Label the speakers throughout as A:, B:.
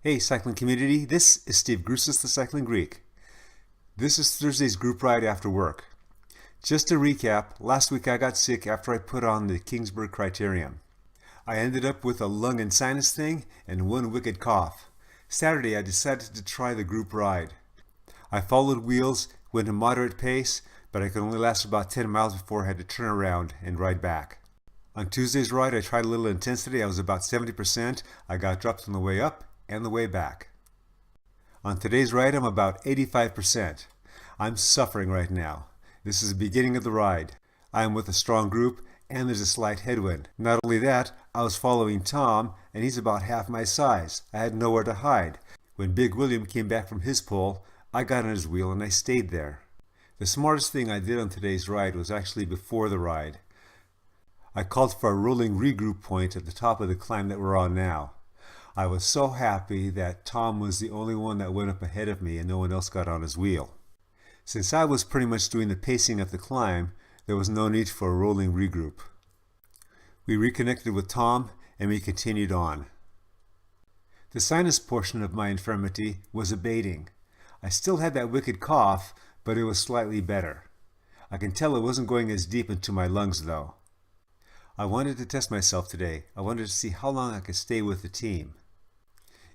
A: Hey cycling community, this is Steve Grusis, the Cycling Greek. This is Thursday's group ride after work. Just to recap, last week I got sick after I put on the Kingsburg Criterium. I ended up with a lung and sinus thing and one wicked cough. Saturday I decided to try the group ride. I followed wheels, went a moderate pace, but I could only last about 10 miles before I had to turn around and ride back. On Tuesday's ride I tried a little intensity. I was about 70%. I got dropped on the way up and the way back. On today's ride I'm about 85%. I'm suffering right now. This is the beginning of the ride. I am with a strong group and there's a slight headwind. Not only that, I was following Tom and he's about half my size. I had nowhere to hide. When Big William came back from his pole, I got on his wheel and I stayed there. The smartest thing I did on today's ride was actually before the ride. I called for a rolling regroup point at the top of the climb that we're on now. I was so happy that Tom was the only one that went up ahead of me and no one else got on his wheel. Since I was pretty much doing the pacing of the climb, there was no need for a rolling regroup. We reconnected with Tom and we continued on. The sinus portion of my infirmity was abating. I still had that wicked cough, but it was slightly better. I can tell it wasn't going as deep into my lungs though. I wanted to test myself today. I wanted to see how long I could stay with the team.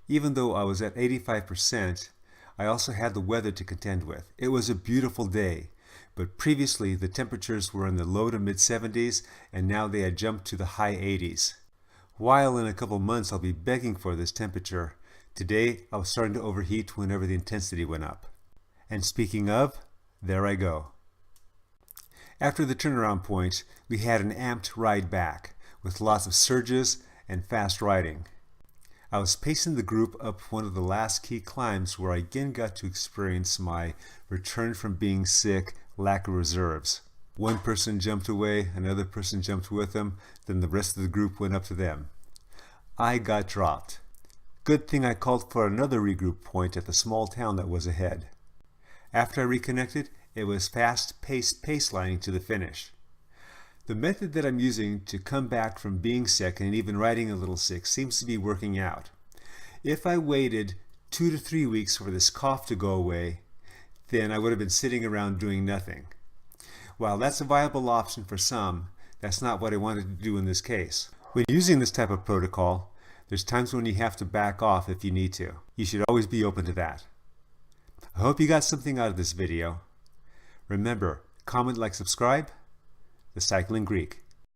A: Even though I was at 85%, I also had the weather to contend with. It was a beautiful day, but previously the temperatures were in the low to mid 70s and now they had jumped to the high 80s. While in a couple months I'll be begging for this temperature, today I was starting to overheat whenever the intensity went up. And speaking of, there I go. After the turnaround point, we had an amped ride back with lots of surges and fast riding. I was pacing the group up one of the last key climbs where I again got to experience my return from being sick lack of reserves. One person jumped away, another person jumped with them, then the rest of the group went up to them. I got dropped. Good thing I called for another regroup point at the small town that was ahead. After I reconnected, it was fast-paced pacelining to the finish. The method that I'm using to come back from being sick and even riding a little sick seems to be working out. If I waited 2 to 3 weeks for this cough to go away, then I would have been sitting around doing nothing. While that's a viable option for some, that's not what I wanted to do in this case. When using this type of protocol, there's times when you have to back off if you need to. You should always be open to that. I hope you got something out of this video. Remember, comment, like, subscribe. The Cycling Greek.